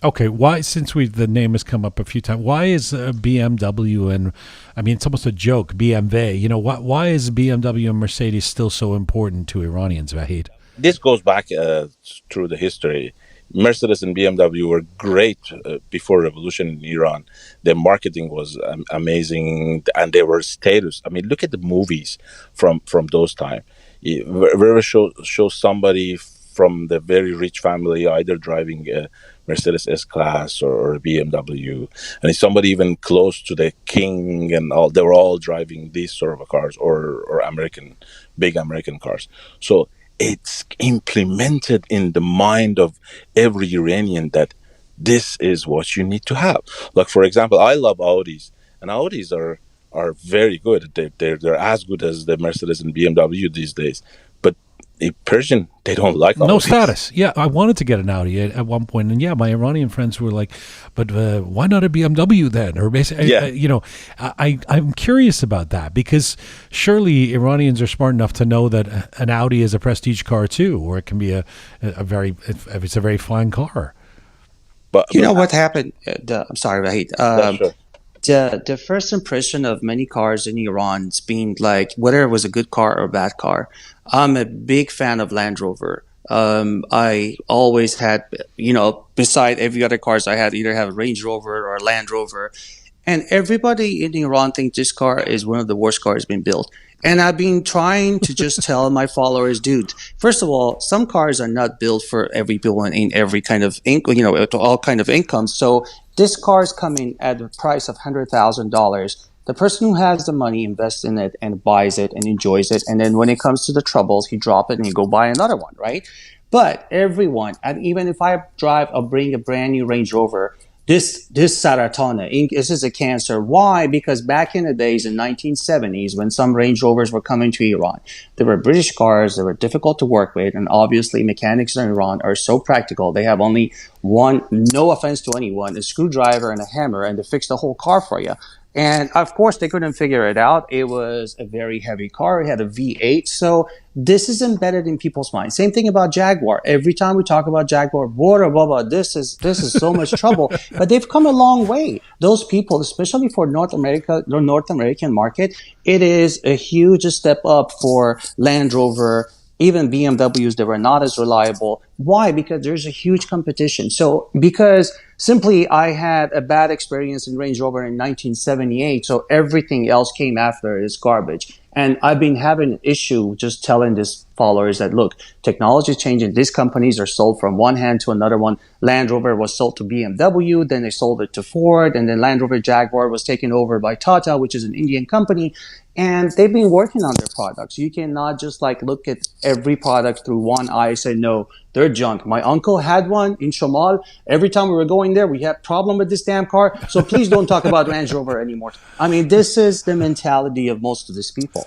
Okay, why? Since the name has come up a few times, why is BMW and I mean it's almost a joke BMW? You know, why is BMW and Mercedes still so important to Iranians, Vahid? This goes back through the history. Mercedes and BMW were great before revolution in Iran. Their marketing was amazing, and they were status. I mean, look at the movies from those time. Wherever show somebody from the very rich family either driving a Mercedes S class or a BMW, and if somebody even close to the king and all, they were all driving these sort of cars or American big American cars. So it's implemented in the mind of every Iranian that this is what you need to have. Like for example, I love Audis, and Audis are very good. They're as good as the Mercedes and BMW these days. But a Persian, they don't like No Audis. status. Yeah, I wanted to get an Audi at one point, and yeah, my Iranian friends were like, "But why not a BMW then?" Or basically, Yeah, you know, I'm curious about that because surely Iranians are smart enough to know that an Audi is a prestige car too, or it can be a very if it's a very fine car. You but know what happened? I'm sorry, Vahid. yeah, sure. The first impression of many cars in Iran's being like whether it was a good car or a bad car. I'm a big fan of Land Rover. I always had, beside every other cars I had, either have a Range Rover or a Land Rover. And everybody in Iran thinks this car is one of the worst cars being built. And I've been trying to just tell my followers, dude, first of all, some cars are not built for every people in every kind of to all kind of income. So this car is coming at the price of $100,000. The person who has the money invests in it and buys it and enjoys it. And then when it comes to the troubles, he drop it and he go buy another one, right? But everyone, and even if I drive or bring a brand new Range Rover, this saratana, this is a cancer. Why? Because back in the days in 1970s, when some Range Rovers were coming to Iran, they were British cars. They were difficult to work with, and obviously mechanics in Iran are so practical. They have only one, no offense to anyone, a screwdriver and a hammer, and they fix the whole car for you. And of course, they couldn't figure it out. It was a very heavy car. It had a V8. So this is embedded in people's minds. Same thing about Jaguar. Every time we talk about Jaguar, blah, blah, blah, this is so much trouble. But they've come a long way. Those people, especially for North America, the North American market, it is a huge step up for Land Rover. Even BMWs, they were not as reliable. Why? Because there's a huge competition. So because simply I had a bad experience in Range Rover in 1978, so everything else came after is garbage. And I've been having an issue just telling these followers that, look, technology is changing. These companies are sold from one hand to another one. Land Rover was sold to BMW, then they sold it to Ford, and then Land Rover Jaguar was taken over by Tata, which is an Indian company. And they've been working on their products. You cannot just like look at every product through one eye and say, no, they're junk. My uncle had one in Shamal. Every time we were going there, we had problem with this damn car. So please don't talk about Range Rover anymore. I mean, this is the mentality of most of these people.